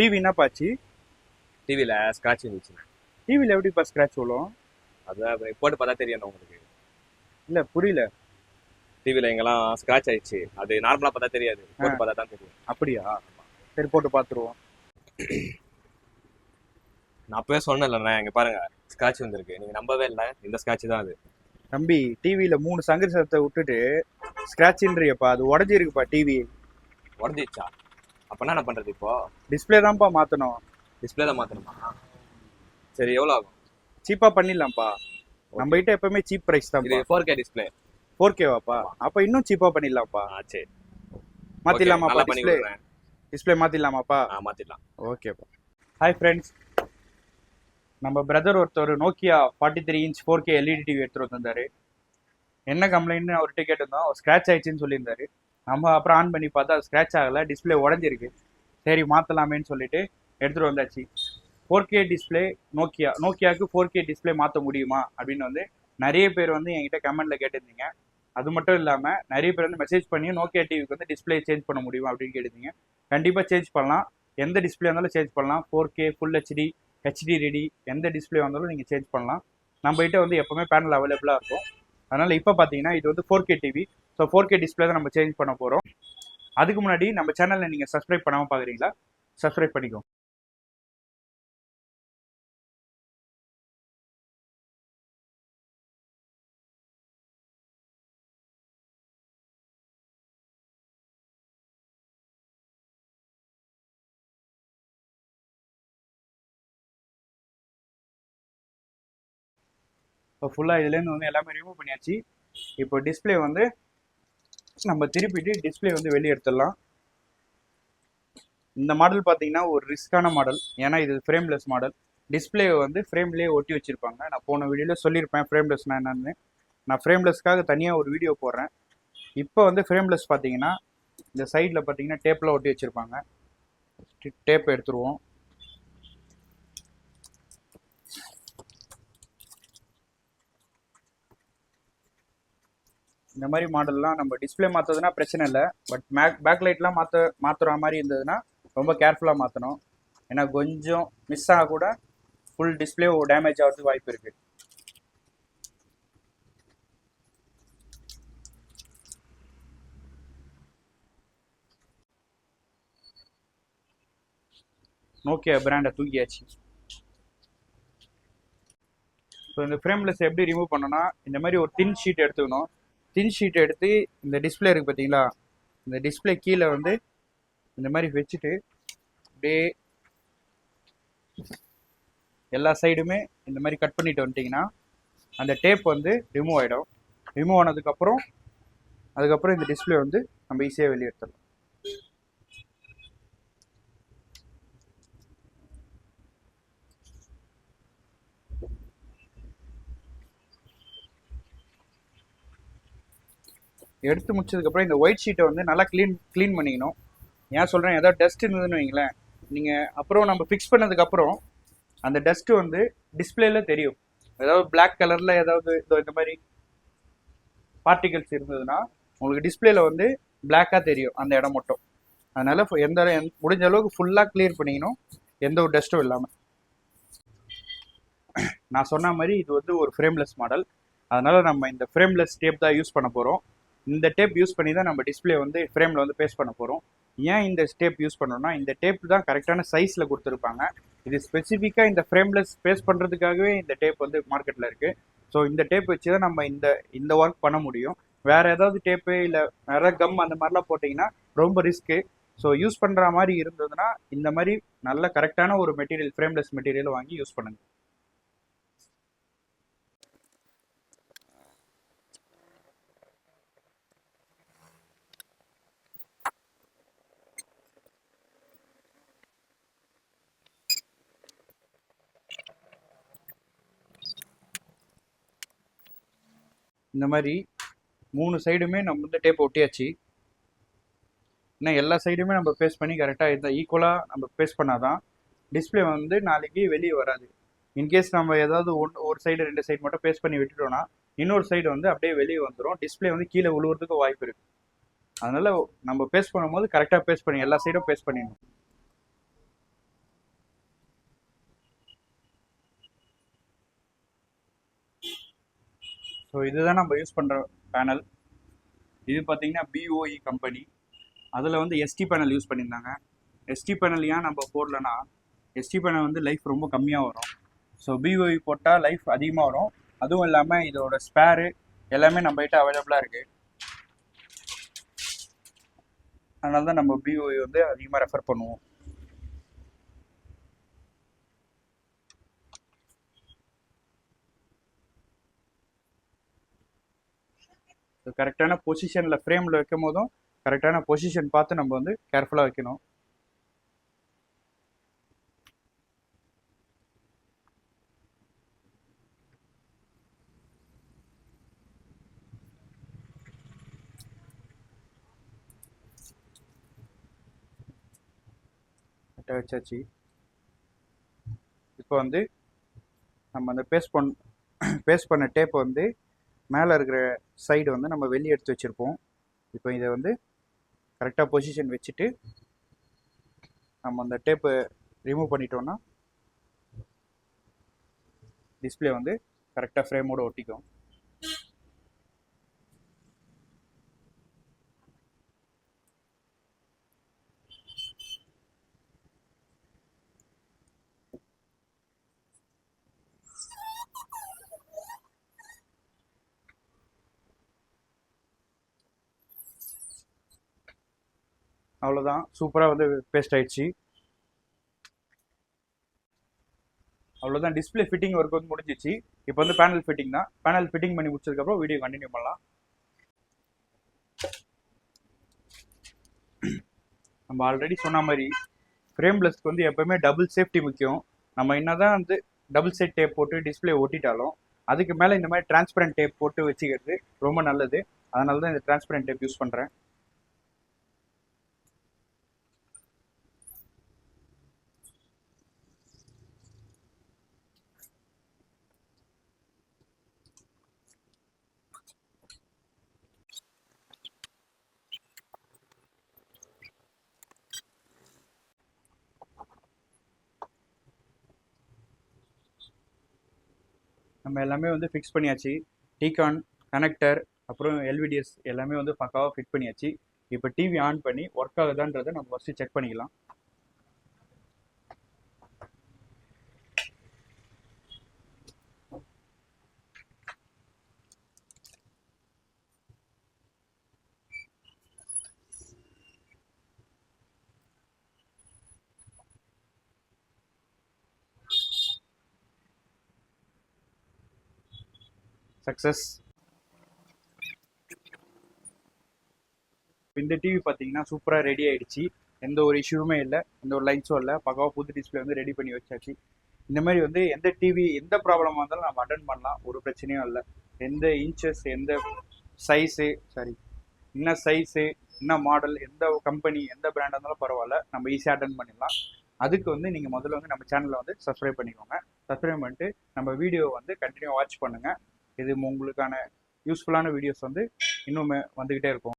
TV என்னப்பாச்சு? டிவியில் scratch இருந்துச்சு. டிவியில் எப்படிப்பா ஸ்க்ராட்ச் விழும்? அதான் போட்டு பார்த்தா தெரியும் உங்களுக்கு. இல்லை புரியல. டிவியில் எங்கெல்லாம் ஸ்க்ராட்ச் ஆயிடுச்சு, அது நார்மலாக பார்த்தா தெரியாது, போட்டு பார்த்தா தான் தெரியும். அப்படியா? சரி போட்டு பார்த்துருவோம். நான் அப்பவே சொன்னேன்லண்ணே, இங்கே பாருங்க ஸ்க்ராட்ச் வந்துருக்கு. நீங்கள் நம்பவே இல்லை, இந்த ஸ்க்ராட்ச் தான் அது. தம்பி, டிவியில் 3 சங்கர் சத்தத்தை விட்டுட்டு ஸ்க்ராட்சின்றியப்பா, அது உடஞ்சிருக்குப்பா டிவி. உடஞ்சிச்சா? அப்போனா என்ன பண்ணுறது? இப்போ டிஸ்பிளே தான்ப்பா மாற்றணும். டிஸ்பிளே தான் மாற்றணுமா? சரி, எவ்வளோ ஆகும்? சீப்பாக பண்ணிடலாம்ப்பா. நம்ம கிட்ட எப்பவுமே சீப் ப்ரைஸ் தான். இது 4K டிஸ்பிளே. 4Kவாப்பா? அப்போ இன்னும் சீப்பாக பண்ணிடலாம்ப்பா. சரி, மாற்றிடலாமாப்பா? பண்ணி டிஸ்பிளே மாற்றிடலாமாப்பா? மாற்றிடலாம். ஓகேப்பா. ஹாய் ஃப்ரெண்ட்ஸ், நம்ம பிரதர் ஒருத்தர் Nokia 43 inch 4K LED TV எடுத்துகிட்டு வந்திருந்தாரு. என்ன கம்ப்ளைண்ட்னு அவர்கிட்ட கேட்டிருந்தோம். அவர் ஸ்க்ராட்ச் ஆயிடுச்சுன்னு சொல்லியிருந்தாரு. நம்ம அப்புறம் ஆன் பண்ணி பார்த்தா அது ஸ்க்ராட்ச் ஆகலை, டிஸ்பிளே உடஞ்சிருக்கு. சரி மாற்றலாமேன்னு சொல்லிட்டு எடுத்துகிட்டு வந்தாச்சு. 4K டிஸ்பிளே நோக்கியாவுக்கு 4K டிஸ்பிளே மாற்ற முடியுமா அப்படின்னு வந்து நிறைய பேர் வந்து என்கிட்ட கமெண்ட்டில் கேட்டிருந்தீங்க. அது மட்டும் இல்லாமல் நிறைய பேர் வந்து மெசேஜ் பண்ணி நோக்கியா டிவிக்கு வந்து டிஸ்பிளே சேஞ்ச் பண்ண முடியுமா அப்படின்னு கேட்டிருந்தீங்க. கண்டிப்பாக சேஞ்ச் பண்ணலாம். எந்த டிஸ்பிளே இருந்தாலும் சேஞ்ச் பண்ணலாம். 4K full HD, HD ready, எந்த டிஸ்பிளே வந்தாலும் நீங்கள் சேஞ்ச் பண்ணலாம். நம்மகிட்ட வந்து எப்போவுமே பேனல் அவைலபிளாக இருக்கும். அதனால் இப்போ பார்த்தீங்கன்னா இது வந்து 4K TV. So 4K display தான் நம்ம சேஞ்ச் பண்ண போகிறோம். அதுக்கு முன்னாடி நம்ம சேனலில் நீங்கள் சப்ஸ்கிரைப் பண்ணாமல் பார்க்குறீங்களா? சப்ஸ்கிரைப் பண்ணிக்கோங்க. இப்போ ஃபுல்லாக இதுலேருந்து வந்து எல்லாமே ரிமூவ் பண்ணியாச்சு. இப்போ டிஸ்பிளே வந்து நம்ம திருப்பிட்டு டிஸ்பிளே வந்து வெளியே எடுத்துடலாம். இந்த மாடல் பார்த்தீங்கன்னா ஒரு ரிஸ்கான மாடல், ஏன்னா இது ஃப்ரேம்லெஸ் மாடல். டிஸ்பிளே வந்து ஃப்ரேம்லேயே ஒட்டி வச்சுருப்பாங்க. நான் போன வீடியோவில் சொல்லியிருப்பேன் ஃப்ரேம்லெஸ்னா என்னன்னு. நான் ஃப்ரேம்லெஸ்க்காக தனியாக ஒரு வீடியோ போடுறேன். இப்போ வந்து ஃப்ரேம்லெஸ் பார்த்தீங்கன்னா இந்த சைடில் பார்த்தீங்கன்னா டேப்பில் ஒட்டி வச்சுருப்பாங்க. டேப் எடுத்துருவோம். இந்த மாதிரி மாடல்லாம் நம்ம டிஸ்பிளே மாற்றுறதுனா பிரச்சனை இல்லை. பட் பேக் லைட்லாம் மாற்றுற மாதிரி இருந்ததுன்னா ரொம்ப கேர்ஃபுல்லாக மாற்றணும். ஏன்னா கொஞ்சம் மிஸ் ஆக கூட ஃபுல் டிஸ்பிளே டேமேஜ் ஆகிறதுக்கு வாய்ப்பு இருக்குது. நோக்கியா பிராண்டை தூக்கியாச்சு. ஸோ இந்த ஃப்ரேம்லெஸ் எப்படி ரிமூவ் பண்ணோன்னா, இந்த மாதிரி ஒரு தின் ஷீட் எடுத்துக்கணும். தின் ஷீட் எடுத்து இந்த டிஸ்பிளே இருக்குது பார்த்தீங்களா, இந்த டிஸ்பிளே கீழே வந்து இந்த மாதிரி வச்சுட்டு அப்படியே எல்லா சைடுமே இந்த மாதிரி கட் பண்ணிட்டு வந்துட்டிங்கன்னா அந்த டேப் வந்து ரிமூவ் ஆகிடும். ரிமூவ் ஆனதுக்கப்புறம் இந்த டிஸ்பிளே வந்து நம்ம ஈஸியாக வெளியே எடுத்துடலாம். எடுத்து முடிச்சதுக்கப்புறம் இந்த ஒயிட் ஷீட்டை வந்து நல்லா க்ளீன் பண்ணிக்கணும். ஏன் சொல்கிறேன், ஏதாவது டஸ்ட் இருந்ததுன்னு வைங்களேன், நீங்கள் அப்புறம் நம்ம ஃபிக்ஸ் பண்ணதுக்கப்புறம் அந்த டஸ்ட்டு வந்து டிஸ்பிளேல தெரியும். ஏதாவது பிளாக் கலரில் ஏதாவது இந்த மாதிரி பார்ட்டிகல்ஸ் இருந்ததுன்னா உங்களுக்கு டிஸ்பிளேல வந்து பிளாக்காக தெரியும் அந்த இடம் மட்டும். அதனால் முடிஞ்ச அளவுக்கு ஃபுல்லாக கிளியர் பண்ணிக்கணும், எந்த ஒரு டஸ்ட்டும் இல்லாமல். நான் சொன்ன மாதிரி இது வந்து ஒரு ஃப்ரேம்லெஸ் மாடல். அதனால் நம்ம இந்த ஃப்ரேம்லெஸ் டேப் தான் யூஸ் பண்ண போகிறோம். இந்த டேப் யூஸ் பண்ணி தான் நம்ம டிஸ்பிளே வந்து ஃப்ரேமில் வந்து பேஸ்ட் பண்ண போகிறோம். ஏன் இந்த டேப் யூஸ் பண்ணோம்னா, இந்த டேப் தான் கரெக்டான சைஸில் கொடுத்துருப்பாங்க. இது ஸ்பெசிஃபிக்காக இந்த ஃப்ரேம்லெஸ் பேஸ்ட் பண்ணுறதுக்காகவே இந்த டேப் வந்து மார்க்கெட்டில் இருக்குது. ஸோ இந்த டேப் வச்சு தான் நம்ம இந்த ஒர்க் பண்ண முடியும். வேறு ஏதாவது டேப்பு இல்லை வேறு கம் அந்த மாதிரிலாம் போட்டிங்கன்னா ரொம்ப ரிஸ்க்கு. ஸோ யூஸ் பண்ணுற மாதிரி இருந்ததுன்னா இந்த மாதிரி நல்ல கரெக்டான ஒரு மெட்டீரியல், ஃப்ரேம்லெஸ் மெட்டீரியல் வாங்கி யூஸ் பண்ணுங்கள். இந்த மாதிரி 3 சைடுமே நம்ம வந்து டேப் ஒட்டியாச்சு. இன்னும் எல்லா சைடுமே நம்ம பேஸ்ட் பண்ணி கரெக்டாக இருந்தால் ஈக்குவலாக நம்ம பேஸ்ட் பண்ணாதான் டிஸ்பிளே வந்து நாளைக்கு வெளியே வராது. இன்கேஸ் நம்ம ஏதாவது ஒரு சைடு 2 சைடு மட்டும் பேஸ்ட் பண்ணி விட்டுட்டோம்னா இன்னொரு சைடு வந்து அப்படியே வெளியே வந்துடும். டிஸ்பிளே வந்து கீழே விழுவுறதுக்கு வாய்ப்பு இருக்குது. அதனால் நம்ம பேஸ்ட் பண்ணும்போது கரெக்டாக பேஸ்ட் பண்ணி எல்லா சைடும் பேஸ்ட் பண்ணிடணும். ஸோ இதுதான் நம்ம யூஸ் பண்ணுற பேனல். இது பார்த்தீங்கன்னா பிஓஇ கம்பெனி. அதில் வந்து எஸ்டி பேனல் யூஸ் பண்ணியிருந்தாங்க. எஸ்டி பேனல் ஏன் நம்ம போடலன்னா, எஸ்டி பேனல் வந்து லைஃப் ரொம்ப கம்மியாக வரும். ஸோ பிஓஇ போட்டால் லைஃப் அதிகமாக வரும். அதுவும் இல்லாமல் இதோட ஸ்பேரு எல்லாமே நம்மகிட்ட அவைலபிளாக இருக்குது. அதனால தான் நம்ம பிஓஇ வந்து அதிகமாக ரெஃபர் பண்ணுவோம். கரெக்டான பொசிஷனில் ஃப்ரேமில் வைக்கும் போதும் கரெக்டான பொசிஷன் பார்த்து நம்ம வந்து கேர்ஃபுல்லாக வைக்கணும். வச்சாச்சு. இப்போ வந்து நம்ம அந்த பேஸ்ட் பண்ண டேப் வந்து மேலே இருக்கிற சைடு வந்து நம்ம வெளியே எடுத்து வச்சுருப்போம். இப்போ இதை வந்து கரெக்டாக பொசிஷன் வச்சுட்டு நம்ம அந்த டேப்பை ரிமூவ் பண்ணிட்டோம்னா டிஸ்பிளே வந்து கரெக்டாக ஃப்ரேமோடு ஒட்டிக்கும். அவ்வளோதான், சூப்பராக வந்து பேஸ்ட் ஆயிடுச்சு. அவ்வளோதான், டிஸ்பிளே ஃபிட்டிங் ஒர்க் வந்து முடிஞ்சிச்சு. இப்போ வந்து பேனல் ஃபிட்டிங் தான். பேனல் ஃபிட்டிங் பண்ணி முடிச்சதுக்கப்புறம் வீடியோ கண்டினியூ பண்ணலாம். நம்ம ஆல்ரெடி சொன்ன மாதிரி ஃப்ரேம்லெஸ்க்கு வந்து எப்போவுமே டபுள் சேஃப்டி முக்கியம். நம்ம என்னதான் வந்து டபுள் சைட் டேப் போட்டு டிஸ்பிளே ஒட்டிட்டாலும் அதுக்கு மேலே இந்த மாதிரி டிரான்ஸ்பரண்ட் டேப் போட்டு வச்சுக்கிறது ரொம்ப நல்லது. அதனால தான் இந்த டிரான்ஸ்பரண்ட் டேப் யூஸ் பண்ணுறேன். நம்ம எல்லாமே வந்து ஃபிக்ஸ் பண்ணியாச்சு. டிகான் கனெக்டர் அப்புறம் எல்விடிஎஸ் எல்லாமே வந்து பக்காவாக ஃபிட் பண்ணியாச்சு. இப்போ டிவி ஆன் பண்ணி ஒர்க் ஆகுதான்றதை நம்ம ஃபஸ்ட்டு செக் பண்ணிக்கலாம். சக்ஸஸ். இந்த டிவி பார்த்தீங்கன்னா சூப்பராக ரெடி ஆகிடுச்சு. எந்த ஒரு இஷ்யூவுமே இல்லை, எந்த ஒரு லைன்ஸும் இல்லை. பக்காவாக புது டிஸ்பிளே வந்து ரெடி பண்ணி வச்சாச்சு. இந்த மாதிரி வந்து எந்த டிவி எந்த ப்ராப்ளமாக இருந்தாலும் நம்ம அட்டன் பண்ணலாம், ஒரு பிரச்சனையும் இல்லை. எந்த இன்ச்சஸ், எந்த சைஸு, என்ன சைஸு, என்ன மாடல், எந்த கம்பெனி, எந்த பிராண்டாக இருந்தாலும் பரவாயில்ல, நம்ம ஈஸியாக அட்டன் பண்ணிடலாம். அதுக்கு வந்து நீங்கள் முதல்ல வந்து நம்ம சேனலில் வந்து சப்ஸ்கிரைப் பண்ணிக்கோங்க. சப்ஸ்கிரைப் பண்ணிட்டு நம்ம வீடியோ வந்து கண்டினியூ வாட்ச் பண்ணுங்கள். இது உங்களுக்கான யூஸ்ஃபுல்லான வீடியோஸ் வந்து இன்னும் வந்துக்கிட்டே இருக்கும்.